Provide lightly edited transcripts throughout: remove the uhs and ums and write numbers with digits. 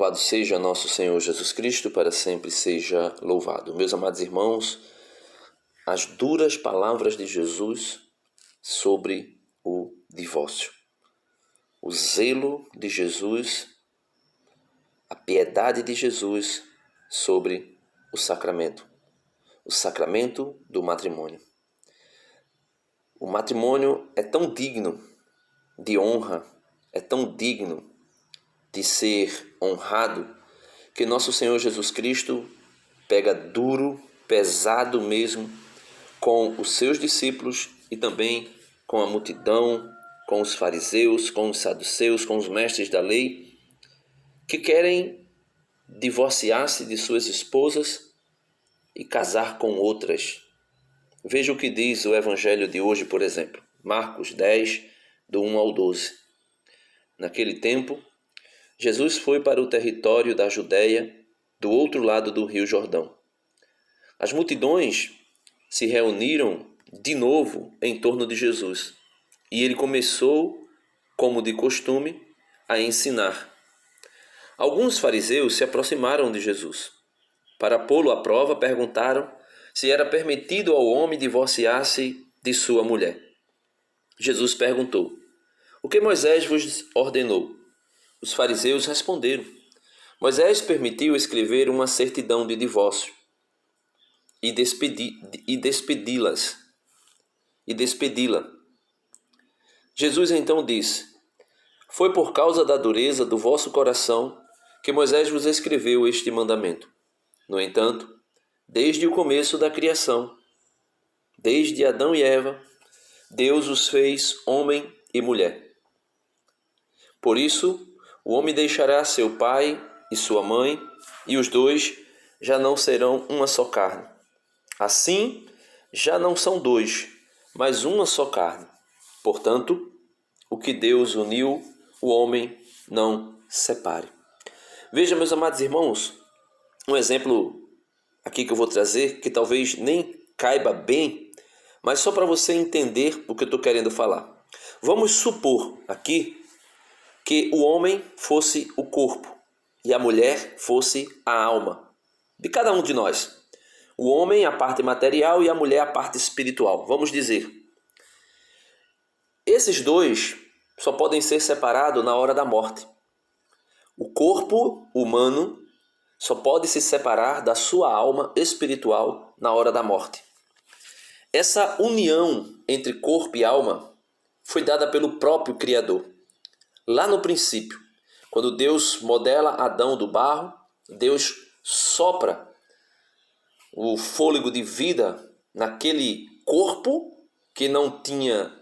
Louvado seja nosso Senhor Jesus Cristo, para sempre seja louvado. Meus amados irmãos, as duras palavras de Jesus sobre o divórcio. O zelo de Jesus, a piedade de Jesus sobre o sacramento do matrimônio. O matrimônio é tão digno de honra, é tão digno de ser honrado, que nosso Senhor Jesus Cristo pega duro, pesado mesmo, com os seus discípulos e também com a multidão, com os fariseus, com os saduceus, com os mestres da lei, que querem divorciar-se de suas esposas e casar com outras. Veja o que diz o Evangelho de hoje, por exemplo, Marcos 10, do 1 ao 12. Naquele tempo, Jesus foi para o território da Judéia, do outro lado do rio Jordão. As multidões se reuniram de novo em torno de Jesus, e ele começou, como de costume, a ensinar. Alguns fariseus se aproximaram de Jesus. Para pô-lo à prova, perguntaram se era permitido ao homem divorciar-se de sua mulher. Jesus perguntou: "O que Moisés vos ordenou?" Os fariseus responderam: "Moisés permitiu escrever uma certidão de divórcio e despedi-la. Jesus então disse: "Foi por causa da dureza do vosso coração que Moisés vos escreveu este mandamento. No entanto, desde o começo da criação, desde Adão e Eva, Deus os fez homem e mulher. Por isso, o homem deixará seu pai e sua mãe, e os dois já não serão uma só carne. Assim, já não são dois, mas uma só carne. Portanto, o que Deus uniu, o homem não separe." Veja, meus amados irmãos, um exemplo aqui que eu vou trazer, que talvez nem caiba bem, mas só para você entender o que eu estou querendo falar. Vamos supor aqui que o homem fosse o corpo e a mulher fosse a alma de cada um de nós. O homem a parte material e a mulher a parte espiritual. Vamos dizer, esses dois só podem ser separados na hora da morte. O corpo humano só pode se separar da sua alma espiritual na hora da morte. Essa união entre corpo e alma foi dada pelo próprio Criador. Lá no princípio, quando Deus modela Adão do barro, Deus sopra o fôlego de vida naquele corpo que não tinha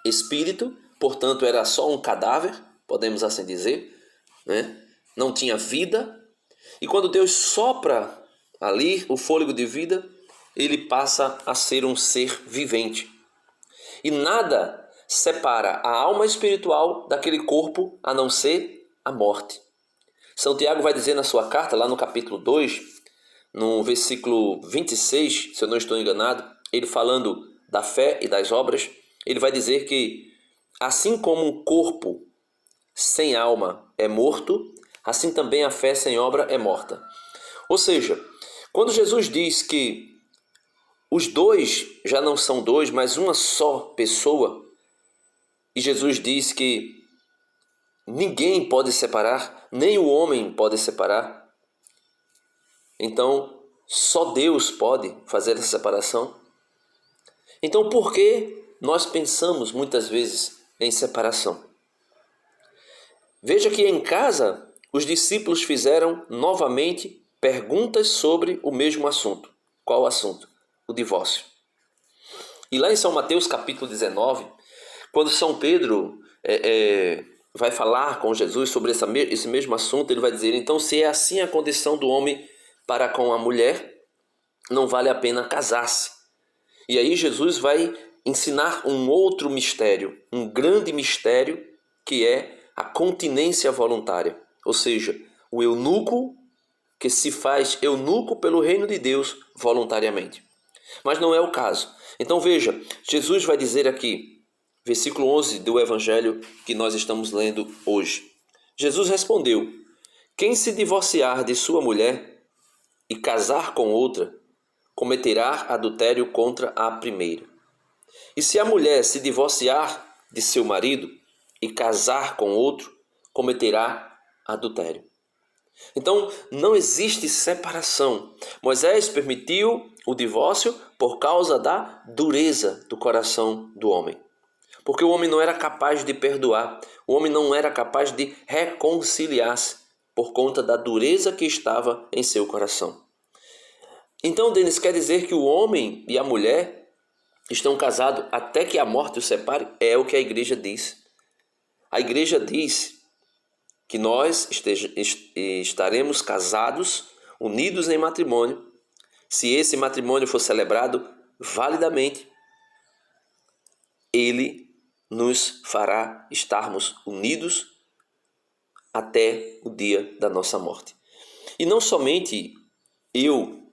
espírito, portanto era só um cadáver, podemos assim dizer, né? Não tinha vida. E quando Deus sopra ali o fôlego de vida, ele passa a ser um ser vivente. E nada separa a alma espiritual daquele corpo a não ser a morte. São Tiago vai dizer na sua carta, lá no capítulo 2, no versículo 26, se eu não estou enganado, ele falando da fé e das obras, ele vai dizer que assim como um corpo sem alma é morto, assim também a fé sem obra é morta. Ou seja, quando Jesus diz que os dois já não são dois, mas uma só pessoa, e Jesus diz que ninguém pode separar, nem o homem pode separar, então só Deus pode fazer essa separação. Então por que nós pensamos muitas vezes em separação? Veja que em casa os discípulos fizeram novamente perguntas sobre o mesmo assunto. Qual assunto? O divórcio. E lá em São Mateus capítulo 19, quando São Pedro vai falar com Jesus sobre esse mesmo assunto, ele vai dizer: então, se é assim a condição do homem para com a mulher, não vale a pena casar-se. E aí Jesus vai ensinar um outro mistério, um grande mistério, que é a continência voluntária. Ou seja, o eunuco que se faz eunuco pelo reino de Deus voluntariamente. Mas não é o caso. Então veja, Jesus vai dizer aqui, versículo 11 do Evangelho que nós estamos lendo hoje. Jesus respondeu: quem se divorciar de sua mulher e casar com outra, cometerá adultério contra a primeira. E se a mulher se divorciar de seu marido e casar com outro, cometerá adultério. Então, não existe separação. Moisés permitiu o divórcio por causa da dureza do coração do homem. Porque o homem não era capaz de perdoar, o homem não era capaz de reconciliar-se por conta da dureza que estava em seu coração. Então, Denis, quer dizer que o homem e a mulher estão casados até que a morte os separe? É o que a igreja diz. A igreja diz que nós estaremos casados, unidos em matrimônio, se esse matrimônio for celebrado validamente, ele nos fará estarmos unidos até o dia da nossa morte. E não somente eu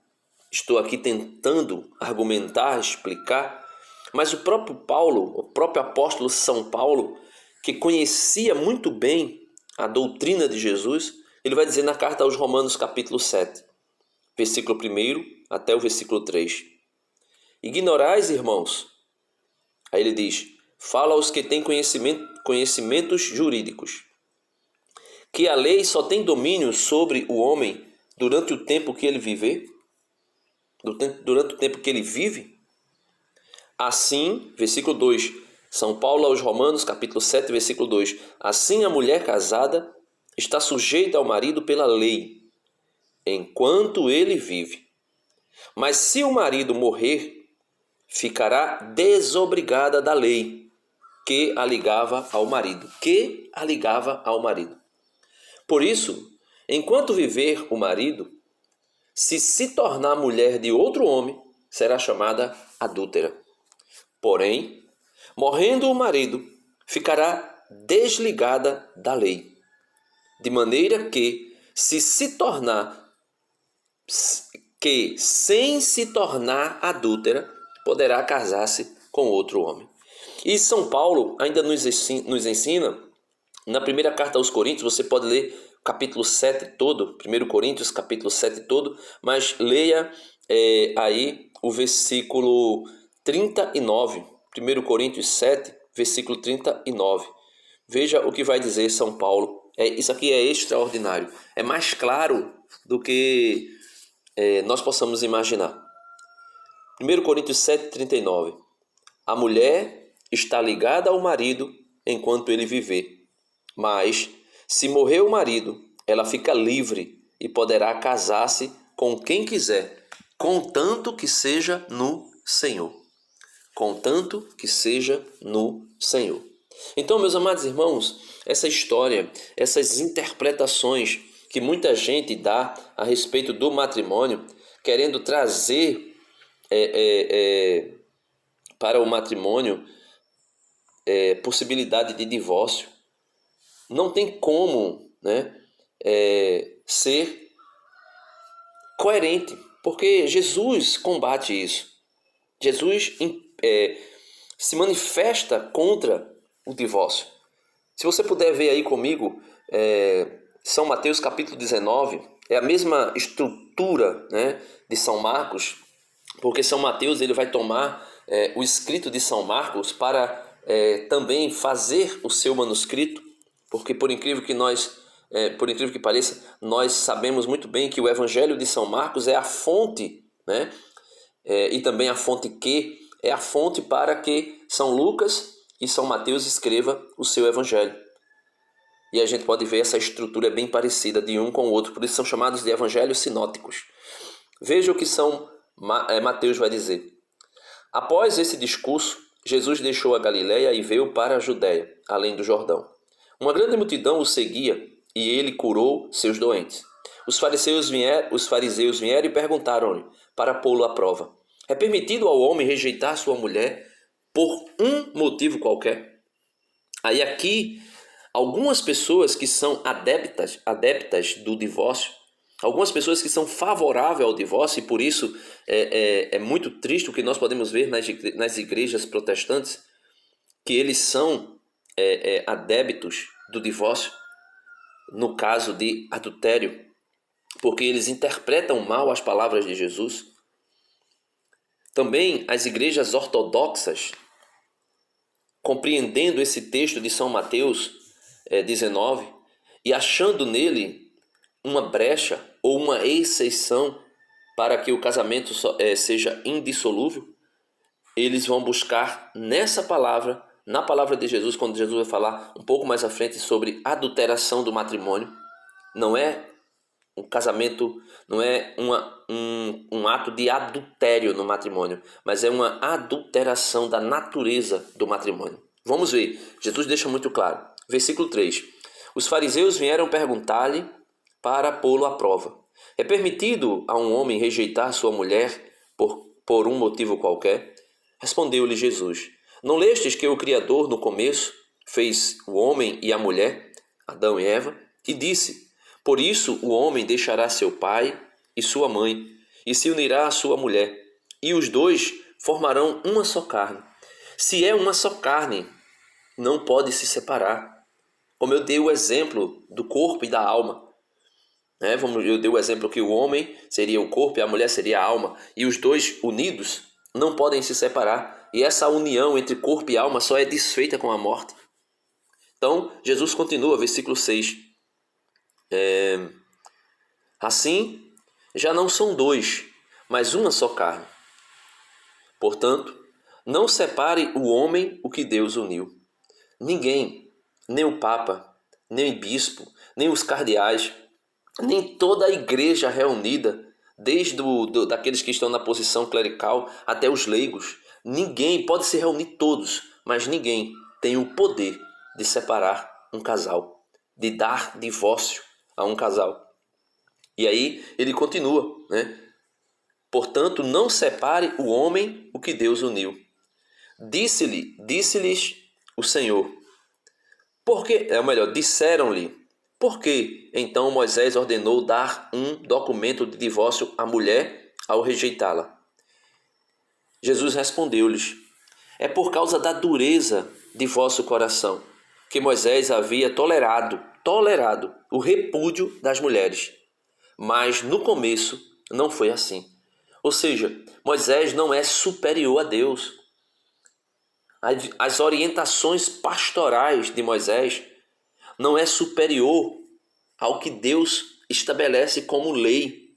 estou aqui tentando argumentar, explicar, mas o próprio Paulo, o próprio apóstolo São Paulo, que conhecia muito bem a doutrina de Jesus, ele vai dizer na carta aos Romanos capítulo 7, versículo 1 até o versículo 3. Ignorais, irmãos, aí ele diz, fala aos que têm conhecimentos jurídicos, que a lei só tem domínio sobre o homem durante o tempo que ele viver, durante o tempo que ele vive. Assim, versículo 2, São Paulo aos Romanos, capítulo 7, versículo 2. Assim a mulher casada está sujeita ao marido pela lei, enquanto ele vive. Mas se o marido morrer, ficará desobrigada da lei que a ligava ao marido. Por isso, enquanto viver o marido, se tornar mulher de outro homem, será chamada adúltera. Porém, morrendo o marido, ficará desligada da lei, de maneira que, sem se tornar adúltera, poderá casar-se com outro homem. E São Paulo ainda nos ensina, na primeira carta aos Coríntios, você pode ler o capítulo 7 todo, 1 Coríntios capítulo 7 todo, mas leia aí o versículo 39, 1 Coríntios 7, versículo 39. Veja o que vai dizer São Paulo. Isso aqui é extraordinário. É mais claro do que nós possamos imaginar. 1 Coríntios 7, 39. A mulher está ligada ao marido enquanto ele viver. Mas, se morrer o marido, ela fica livre e poderá casar-se com quem quiser, contanto que seja no Senhor. Contanto que seja no Senhor. Então, meus amados irmãos, essa história, essas interpretações que muita gente dá a respeito do matrimônio, querendo trazer para o matrimônio possibilidade de divórcio, não tem como, né, ser coerente, porque Jesus combate isso. Jesus se manifesta contra o divórcio. Se você puder ver aí comigo, São Mateus capítulo 19, é a mesma estrutura, né, de São Marcos, porque São Mateus ele vai tomar o escrito de São Marcos para também fazer o seu manuscrito, porque por incrível que pareça, nós sabemos muito bem que o Evangelho de São Marcos é a fonte, né, e também a fonte que é a fonte para que São Lucas e São Mateus escreva o seu Evangelho. E a gente pode ver essa estrutura bem parecida de um com o outro, por isso são chamados de evangelhos sinóticos. Veja o que Mateus vai dizer. Após esse discurso, Jesus deixou a Galiléia e veio para a Judéia, além do Jordão. Uma grande multidão o seguia e ele curou seus doentes. Os fariseus vieram e perguntaram-lhe para pô-lo à prova: é permitido ao homem rejeitar sua mulher por um motivo qualquer? Aí aqui, algumas pessoas que são adeptas do divórcio, algumas pessoas que são favoráveis ao divórcio, e por isso é muito triste o que nós podemos ver nas igrejas protestantes, que eles são adeptos do divórcio. no caso de adultério, porque eles interpretam mal as palavras de Jesus. Também as igrejas ortodoxas, compreendendo esse texto de São Mateus 19 e achando nele uma brecha ou uma exceção para que o casamento seja indissolúvel, eles vão buscar nessa palavra, na palavra de Jesus, quando Jesus vai falar um pouco mais à frente sobre adulteração do matrimônio. Não é um casamento, não é um ato de adultério no matrimônio, mas é uma adulteração da natureza do matrimônio. Vamos ver, Jesus deixa muito claro. Versículo 3. Os fariseus vieram perguntar-lhe para pô-lo à prova. É permitido a um homem rejeitar sua mulher por um motivo qualquer? Respondeu-lhe Jesus. Não lestes que o Criador no começo fez o homem e a mulher, Adão e Eva, e disse: por isso o homem deixará seu pai e sua mãe, e se unirá à sua mulher, e os dois formarão uma só carne. Se é uma só carne, não pode se separar. Como eu dei o exemplo do corpo e da alma. Eu dei o exemplo que o homem seria o corpo e a mulher seria a alma, e os dois unidos não podem se separar. E essa união entre corpo e alma só é desfeita com a morte. Então, Jesus continua, versículo 6. Assim, já não são dois, mas uma só carne. Portanto, não separe o homem o que Deus uniu. Ninguém, nem o Papa, nem o bispo, nem os cardeais, nem toda a igreja reunida, desde daqueles que estão na posição clerical até os leigos, ninguém pode se reunir todos, mas ninguém tem o poder de separar um casal, de dar divórcio a um casal. E aí ele continua, Portanto, não separe o homem o que Deus uniu. Disse-lhes o Senhor. Disseram-lhe, por que então Moisés ordenou dar um documento de divórcio à mulher ao rejeitá-la? Jesus respondeu-lhes, é por causa da dureza de vosso coração que Moisés havia tolerado o repúdio das mulheres. Mas no começo não foi assim. Ou seja, Moisés não é superior a Deus. As orientações pastorais de Moisés não é superior ao que Deus estabelece como lei.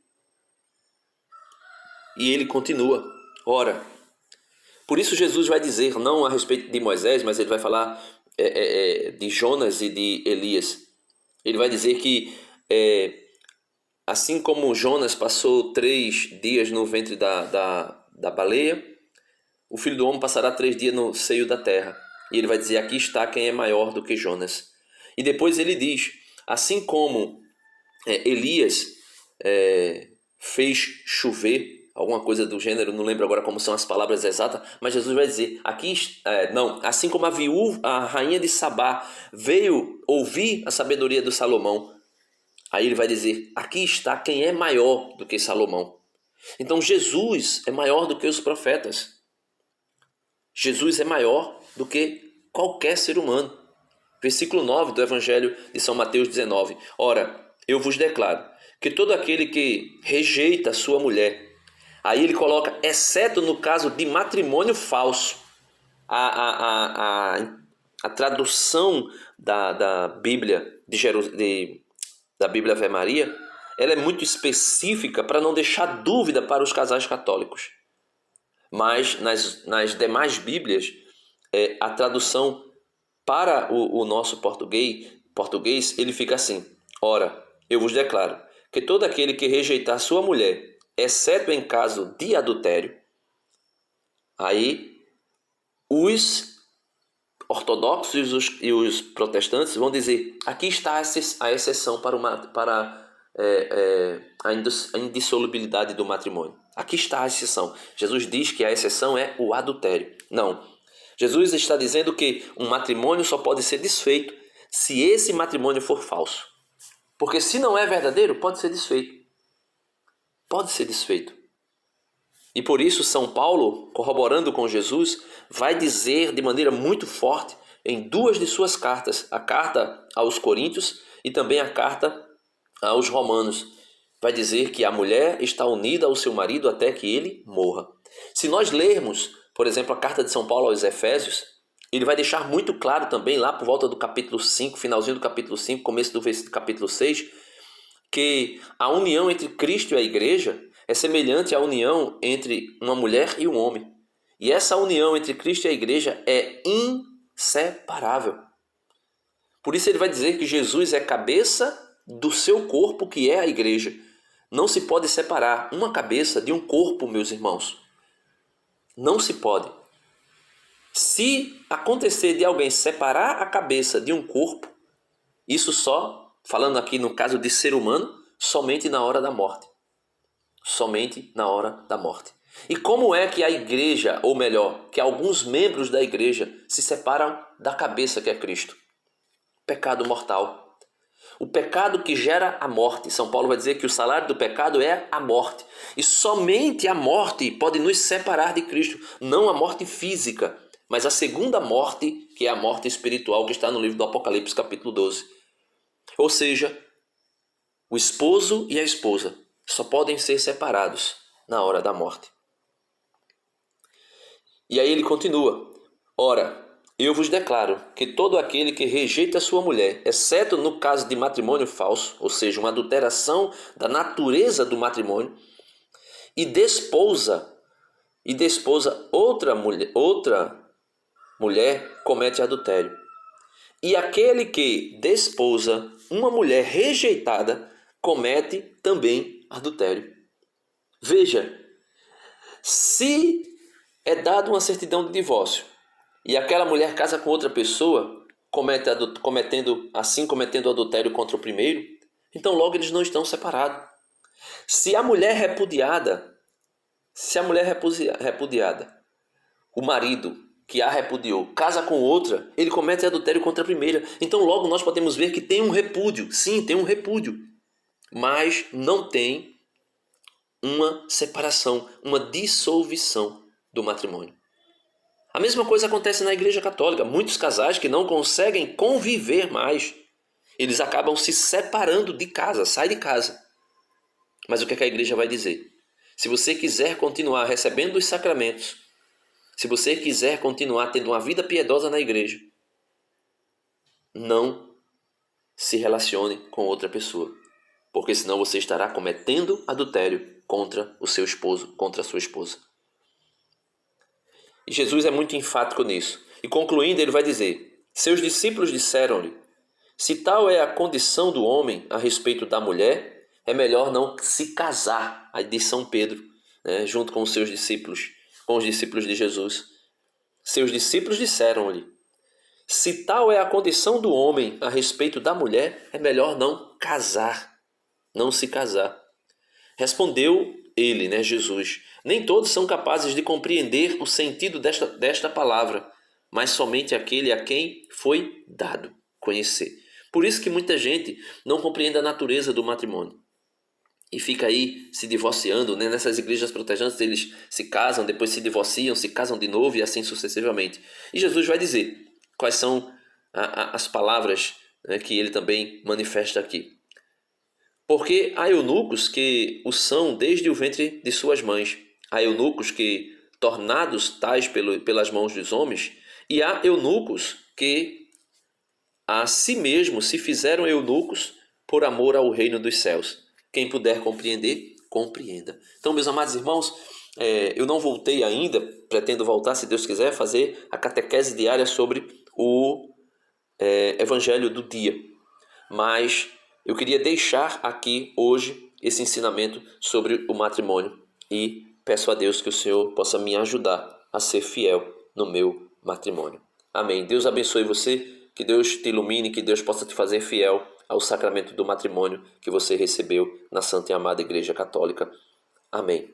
E ele continua. Ora, por isso Jesus vai dizer, não a respeito de Moisés, mas ele vai falar de Jonas e de Elias. Ele vai dizer que assim como Jonas passou 3 dias no ventre da baleia, o Filho do Homem passará 3 dias no seio da terra. E ele vai dizer, aqui está quem é maior do que Jonas. E depois ele diz, assim como Elias fez chover, alguma coisa do gênero, não lembro agora como são as palavras exatas, mas Jesus vai dizer, assim como a rainha de Sabá veio ouvir a sabedoria do Salomão, aí ele vai dizer, aqui está quem é maior do que Salomão. Então Jesus é maior do que os profetas. Jesus é maior do que qualquer ser humano. Versículo 9 do Evangelho de São Mateus 19. Ora, eu vos declaro que todo aquele que rejeita sua mulher, aí ele coloca, exceto no caso de matrimônio falso, a tradução da Bíblia da Bíblia Ave Maria, ela é muito específica para não deixar dúvida para os casais católicos. Mas nas demais Bíblias, a tradução para o nosso português, ele fica assim. Ora, eu vos declaro que todo aquele que rejeitar sua mulher, exceto em caso de adultério, aí os ortodoxos e os protestantes vão dizer, aqui está a exceção para a indissolubilidade do matrimônio. Aqui está a exceção. Jesus diz que a exceção é o adultério. Não. Jesus está dizendo que um matrimônio só pode ser desfeito se esse matrimônio for falso. Porque se não é verdadeiro, pode ser desfeito. Pode ser desfeito. E por isso São Paulo, corroborando com Jesus, vai dizer de maneira muito forte em duas de suas cartas, a carta aos Coríntios e também a carta aos Romanos. Vai dizer que a mulher está unida ao seu marido até que ele morra. Se nós lermos, por exemplo, a carta de São Paulo aos Efésios, ele vai deixar muito claro também, lá por volta do capítulo 5, finalzinho do capítulo 5, começo do capítulo 6, que a união entre Cristo e a igreja é semelhante à união entre uma mulher e um homem. E essa união entre Cristo e a igreja é inseparável. Por isso ele vai dizer que Jesus é cabeça do seu corpo, que é a igreja. Não se pode separar uma cabeça de um corpo, meus irmãos. Não se pode. Se acontecer de alguém separar a cabeça de um corpo, isso só, falando aqui no caso de ser humano, somente na hora da morte. Somente na hora da morte. E como é que a igreja, ou melhor, que alguns membros da igreja se separam da cabeça que é Cristo? Pecado mortal. O pecado que gera a morte. São Paulo vai dizer que o salário do pecado é a morte. E somente a morte pode nos separar de Cristo. Não a morte física, mas a segunda morte, que é a morte espiritual, que está no livro do Apocalipse, capítulo 12. Ou seja, o esposo e a esposa só podem ser separados na hora da morte. E aí ele continua. Ora, eu vos declaro que todo aquele que rejeita sua mulher, exceto no caso de matrimônio falso, ou seja, uma adulteração da natureza do matrimônio, e desposa outra mulher, comete adultério. E aquele que desposa uma mulher rejeitada, comete também adultério. Veja, se é dada uma certidão de divórcio, e aquela mulher casa com outra pessoa, cometendo adultério contra o primeiro, então logo eles não estão separados. Se a mulher repudiada, o marido que a repudiou, casa com outra, ele comete adultério contra a primeira. Então logo nós podemos ver que tem um repúdio. Sim, tem um repúdio. Mas não tem uma separação, uma dissolução do matrimônio. A mesma coisa acontece na Igreja Católica. Muitos casais que não conseguem conviver mais, eles acabam se separando de casa, sai de casa. Mas o que a Igreja vai dizer? Se você quiser continuar recebendo os sacramentos, se você quiser continuar tendo uma vida piedosa na igreja, não se relacione com outra pessoa, porque senão você estará cometendo adultério contra o seu esposo, contra a sua esposa. E Jesus é muito enfático nisso. E concluindo, ele vai dizer: seus discípulos disseram-lhe, se tal é a condição do homem a respeito da mulher, é melhor não se casar. Aí diz São Pedro, né, junto com os seus discípulos, com os discípulos de Jesus. Seus discípulos disseram-lhe, se tal é a condição do homem a respeito da mulher, é melhor não casar, não se casar. Respondeu ele, né, Jesus, nem todos são capazes de compreender o sentido desta palavra, mas somente aquele a quem foi dado conhecer. Por isso que muita gente não compreende a natureza do matrimônio e fica aí se divorciando, né? Nessas igrejas protestantes eles se casam, depois se divorciam, se casam de novo e assim sucessivamente. E Jesus vai dizer quais são as palavras, né, que ele também manifesta aqui. Porque há eunucos que o são desde o ventre de suas mães. Há eunucos que, tornados tais pelas mãos dos homens, e há eunucos que a si mesmos se fizeram eunucos por amor ao reino dos céus. Quem puder compreender, compreenda. Então, meus amados irmãos, eu não voltei ainda, pretendo voltar, se Deus quiser, fazer a catequese diária sobre o Evangelho do dia. Mas eu queria deixar aqui hoje esse ensinamento sobre o matrimônio e peço a Deus que o Senhor possa me ajudar a ser fiel no meu matrimônio. Amém. Deus abençoe você, que Deus te ilumine, que Deus possa te fazer fiel ao sacramento do matrimônio que você recebeu na Santa e Amada Igreja Católica. Amém.